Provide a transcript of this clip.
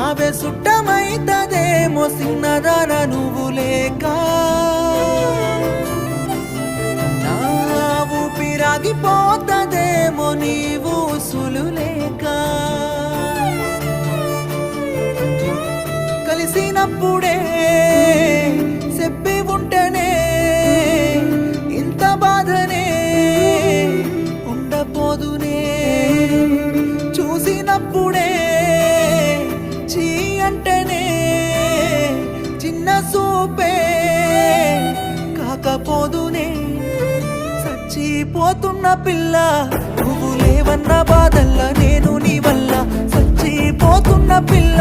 చావే సుట్టమైతదేమో సిన్నదాన నువ్వు లేక నా ఊపిరాగిపోతదేమో నీవు ఉసులు లేక కలిసినప్పుడే చెప్పి ఉంటేనే ఇంత బాధనే ఉండపోదునే చూసినప్పుడే చీ అంటేనే చిన్న సూపే కాకపోదునే చచ్చిపోతున్న పిల్ల నువ్వు లేవన్న బాధల్లా నేను నీ వల్ల చచ్చిపోతున్న పిల్ల